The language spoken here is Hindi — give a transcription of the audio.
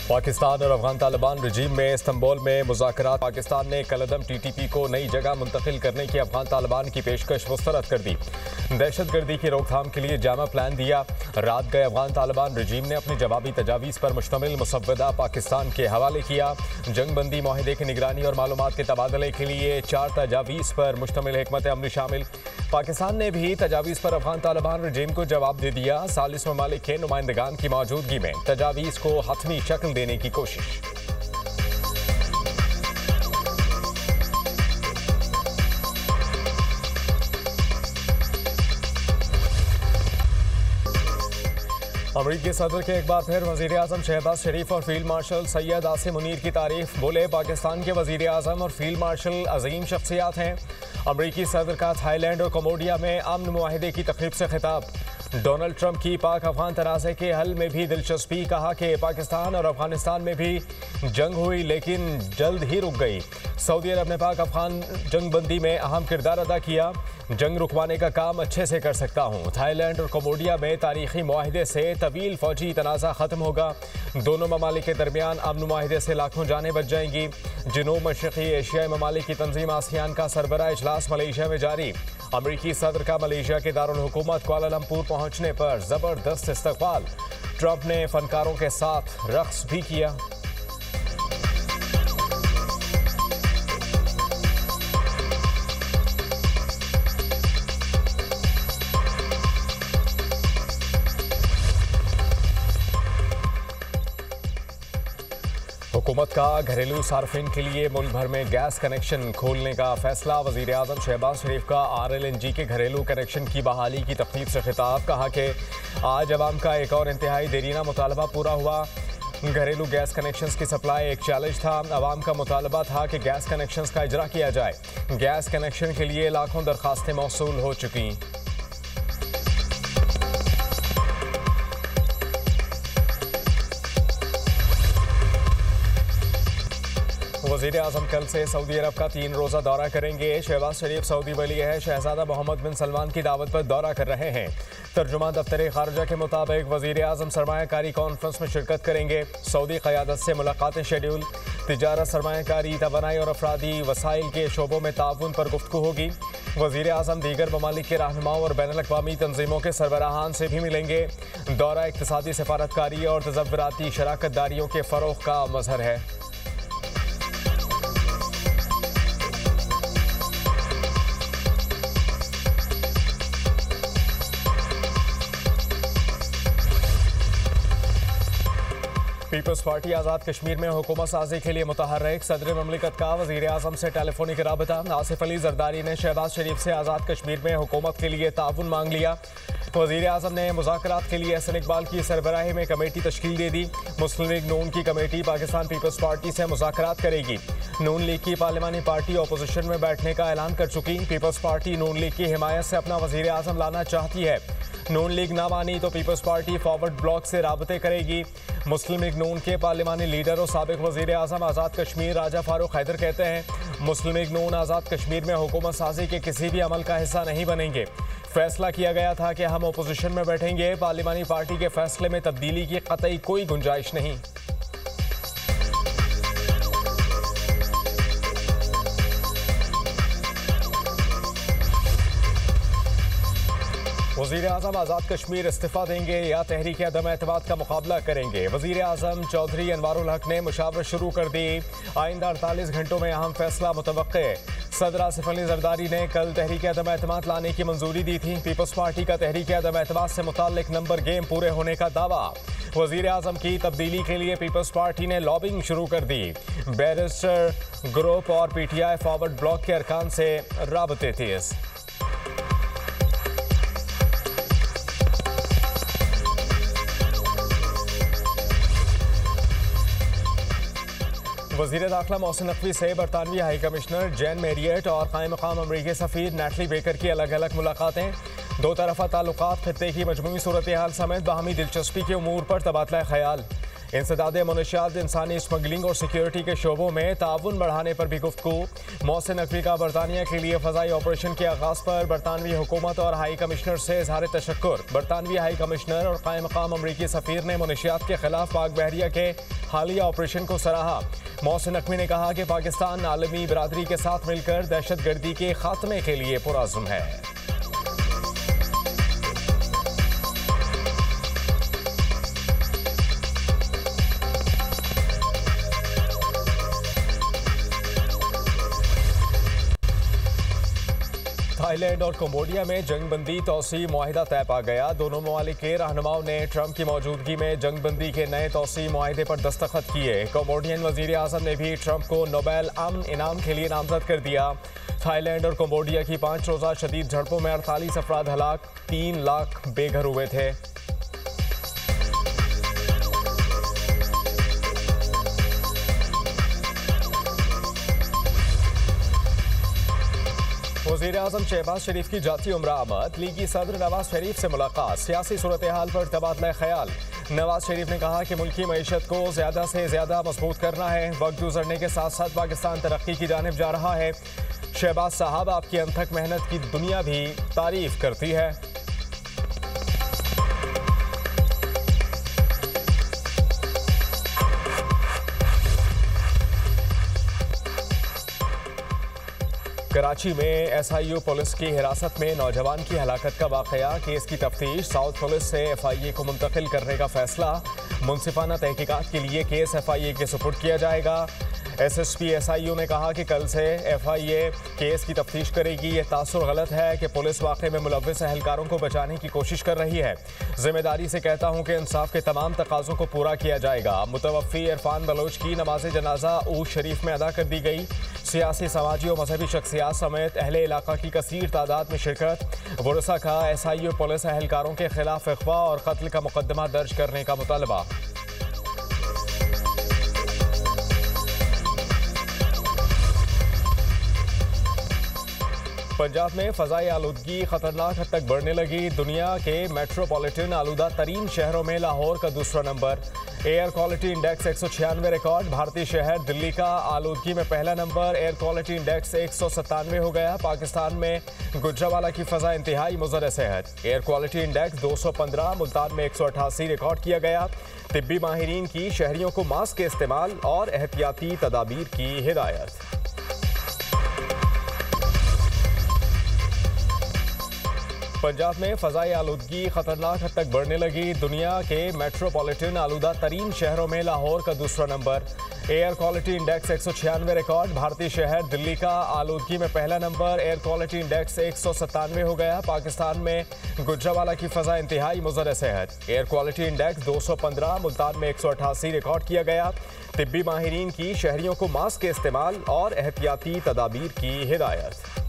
पाकिस्तान और अफगान तालिबान रजीम में इस्तंबुल में मुज़ाकरात। पाकिस्तान ने कलअदम TTP को नई जगह मुंतकिल करने की अफगान तालिबान की पेशकश मुस्तरद कर दी। दहशतगर्दी की रोकथाम के लिए जामा प्लान दिया। रात गए अफगान तालिबान रजीम ने अपनी जवाबी तजावीज़ पर मुश्तमिल मुसव्वदा पाकिस्तान के हवाले किया। जंगबंदी माहिदे की निगरानी और मालूमात के तबादले के लिए 4 तजावीज़ पर मुश्तमिल हिकमत अमली शामिल। पाकिस्तान ने भी तजावीज़ पर अफगान तालिबान रजीम को जवाब दे दिया। 40 ममालिक के नुमाइंदगान की मौजूदगी में तजावीज़ को हतमी शक्ल देने की कोशिश। अमरीकी सदर के एक बार फिर वज़ीर आज़म शहबाज शरीफ और फील्ड मार्शल सैयद आसिम मुनीर की तारीफ। बोले, पाकिस्तान के वज़ीर आज़म और फील्ड मार्शल अजीम शख्सियात हैं। अमरीकी सदर का थाईलैंड और कम्बोडिया में अमन मुआहिदे की तक़रीब से खिताब। डोनाल्ड ट्रंप की पाक अफगान तनाज़े के हल में भी दिलचस्पी। कहा कि पाकिस्तान और अफगानिस्तान में भी जंग हुई लेकिन जल्द ही रुक गई। सऊदी अरब ने पाक अफगान जंगबंदी में अहम किरदार अदा किया। जंग रुकवाने का काम अच्छे से कर सकता हूँ। थाईलैंड और कम्बोडिया में तारीखी मुआहिदे से तवील फौजी तनाज़ा ख़त्म होगा। दोनों ममालिक के दरमियान अमन मुआहिदे से लाखों जानें बच जाएंगी। जनूब मशरक़ी एशियाई ममालिक की तंजीम आसियान का सरबराह इजलास मलेशिया में जारी। अमरीकी सदर का मलेशिया के दारुल हुकूमत कुआलालंपुर पहुँचने पर ज़बरदस्त इस्तक़बाल। ट्रंप ने फनकारों के साथ रक़्स भी किया। हुकूमत का घरेलू सार्फिन के लिए मुल्क भर में गैस कनेक्शन खोलने का फैसला। वज़ीर आज़म शहबाज शरीफ का RLNG के घरेलू कनेक्शन की बहाली की तक़रीब से खिताब। कहा कि आज अवाम का एक और इंतहाई देरीना मुतालबा पूरा हुआ। घरेलू गैस कनेक्शंस की सप्लाई एक चैलेंज था। अवाम का मुतालबा था कि गैस कनेक्शंस का इजरा किया जाए। गैस कनेक्शन के लिए लाखों दरखास्तें मौसूल हो चुकी। वज़ीर आज़म कल से सऊदी अरब का 3 रोज़ा दौरा करेंगे। शहबाज शरीफ सऊदी वली है शहजादा मोहम्मद बिन सलमान की दावत पर दौरा कर रहे हैं। तर्जुमान दफ्तर खारजा के मुताबिक वज़ीर आज़म सरमायाकारी कॉन्फ्रेंस में शिरकत करेंगे। सऊदी क़यादत से मुलाकातें शेड्यूल। तिजारत, सरमायाकारी, तवानाई और अफरादी वसाइल के शोबों में ताउन पर गुफ्तगू होगी। वज़ीर आज़म दीगर ममालिक के रहनुमाओं और बैनुल अक़वामी तंजीमों के सरबराहान से भी मिलेंगे। दौरा इक़्तिसादी सफारतकारी और तज़व्वुराती शराकत दारियों के फ़रोग़ का मज़हर है। पीपल्स पार्टी आज़ाद कश्मीर में हुकूमत साजी के लिए मुतहर्रिक। सदर ममलिकत का वज़ीर आज़म से टेलीफोनिक राबता। आसिफ अली जरदारी ने शहबाज शरीफ से आज़ाद कश्मीर में हुकूमत के लिए ताउन मांग लिया। वज़ीर आज़म ने मुज़ाकरात के लिए एहसन इकबाल की सरबराही में कमेटी तश्कील दे दी। मुस्लिम लीग नून की कमेटी पाकिस्तान पीपल्स पार्टी से मुज़ाकरात करेगी। नून लीग की पार्लिमानी पार्टी अपोजिशन में बैठने का ऐलान कर चुकी। पीपल्स पार्टी नून लीग की हिमायत से अपना वज़ीर आज़म लाना चाहती है। नून लीग ना मानी तो पीपल्स पार्टी फॉरवर्ड ब्लॉक से राबते करेगी। मुस्लिम लीग नून के पार्लिमानी लीडर और साबिक वज़ीर आज़म आज़ाद कश्मीर राजा फारूक हैदर कहते हैं, मुस्लिम लीग नून आज़ाद कश्मीर में हुकूमत साजी के किसी भी अमल का हिस्सा नहीं बनेंगे। फैसला किया गया था कि हम अपोजिशन में बैठेंगे। पार्लिमानी पार्टी के फैसले में तब्दीली की कतई कोई गुंजाइश नहीं। वज़ीर आज़म आज़ाद कश्मीर इस्तीफ़ा देंगे या तहरीक अदम एतमाद का मुकाबला करेंगे। वज़ीर आज़म चौधरी अनवारुल हक ने मुशावरत शुरू कर दी। आइंदा 48 घंटों में अहम फैसला मुतवक्के। सदर आसिफ अली जरदारी ने कल तहरीक अदम एतमाद लाने की मंजूरी दी थी। पीपल्स पार्टी का तहरीक अदम एतमाद से मुताल्लिक नंबर गेम पूरे होने का दावा। वज़ीर आज़म की तब्दीली के लिए पीपल्स पार्टी ने लॉबिंग शुरू कर दी। बैरिस्टर ग्रुप और PTI फॉरवर्ड ब्लॉक के अरकान से राबते तेज। वज़ीर दाखिला मोहसिन नकवी से बरतानवी हाई कमिश्नर जैन मैरियट और कायम मकाम अमरीकी सफ़ीर नैटली बेकर की अलग अलग मुलाकातें। दो तरफ़ा ताल्लुकात, खित्ते की मजमूई सूरत हाल समेत बाहमी दिलचस्पी के उमूर पर तबादला ख्याल। इंसदाद मनशियात, इंसानी स्मगलिंग और सिक्योरिटी के शोबों में ताउन बढ़ाने पर भी गुफ्तगू। मोहसिन नकवी का बरतानिया के लिए फ़ज़ाई ऑपरेशन के आगाज़ पर बरतानवी हुकूमत और हाई कमिश्नर से इज़हार तशक्कुर। बरतानवी हाई कमिश्नर और कायम मकाम अमरीकी सफ़ीर ने मनशियात के खिलाफ पाक बहरिया के हालिया ऑपरेशन को सराहा। मोहसिन नकवी ने कहा कि पाकिस्तान आलमी बरादरी के साथ मिलकर दहशत गर्दी के खात्मे के लिए पुरअज़्म है। थाईलैंड और कंबोडिया में जंगबंदी तोसी मुआहिदा तय पा गया। दोनों ममालिक के रहनुमाओं ने ट्रंप की मौजूदगी में जंगबंदी के नए तोसी मुआहिदे पर दस्तखत किए। कंबोडियन वजीर आजम ने भी ट्रंप को नोबेल अमन इनाम के लिए नामजद कर दिया। थाईलैंड और कंबोडिया की 5 रोज़ा शदीद झड़पों में 48 अफराद हलाक, 3 लाख बेघर हुए थे। वज़ीर आज़म शहबाज शरीफ की जाती उम्र आमद। लीगी सदर नवाज शरीफ से मुलाकात। सियासी सूरत हाल पर तबादला ख्याल। नवाज शरीफ ने कहा कि मुल्की मईशत को ज़्यादा से ज़्यादा मजबूत करना है। वक्त गुजरने के साथ साथ पाकिस्तान तरक्की की जानिब जा रहा है। शहबाज साहब, आपकी अनथक मेहनत की दुनिया भी तारीफ करती है। कराची में SIU पुलिस की हिरासत में नौजवान की हलाकत का वाकया। केस की तफ्तीश साउथ पुलिस से FIA को मुंतकिल करने का फैसला। मुनसिफाना तहकीकात के लिए केस FIA के सुपुर्द किया जाएगा। SSP SIU ने कहा कि कल से FIA केस की तफ्तीश करेगी। ये तासुर गलत है कि पुलिस वाक़े में मुलव्विस अहलकारों को बचाने की कोशिश कर रही है। जिम्मेदारी से कहता हूँ कि इंसाफ के तमाम तकाज़ों को पूरा किया जाएगा। मुतवफ़ी इरफान बलोच की नमाज जनाजा ऊद शरीफ में अदा कर दी गई। सियासी, समाजी और मजहबी शख्सियात समेत अहले इलाका की कसीर तादाद में शिरकत। वरसा का SIU पुलिस अहलकारों के खिलाफ अगवा और कत्ल का मुकदमा दर्ज करने का मुतालबा। पंजाब में फ़ज़ाई आलूदगी खतरनाक हद तक बढ़ने लगी। दुनिया के मेट्रोपॉलिटन आलूदा तरीन शहरों में लाहौर का दूसरा number. Air quality index 196 record. भारतीय शहर दिल्ली का आलूदगी में पहला नंबर। एयर क्वालिटी इंडेक्स 197 हो गया। पाकिस्तान में गुजरावाला की फ़ज़ा इंतहाई मुज़र सेहत। Air quality index 215। मुल्तान में 188 रिकॉर्ड किया गया। तिब्बी माहिरीन की शहरियों को मास्क के इस्तेमाल और एहतियाती तदाबीर की हिदायत। पंजाब में फ़ज़ाई आलूदगी खतरनाक हद तक बढ़ने लगी। दुनिया के मेट्रोपॉलिटन आलूदा तरीन शहरों में लाहौर का दूसरा number. Air quality index 196 record. भारतीय शहर दिल्ली का आलूदगी में पहला नंबर। एयर क्वालिटी इंडेक्स 197 हो गया। पाकिस्तान में गुजरावाला की फ़ज़ा इंतहाई मुज़र सेहत। Air quality index 215। मुल्तान में 188 रिकॉर्ड किया गया। तिब्बी माहिरीन की शहरियों को मास्क के इस्तेमाल और एहतियाती तदाबीर की हिदायत।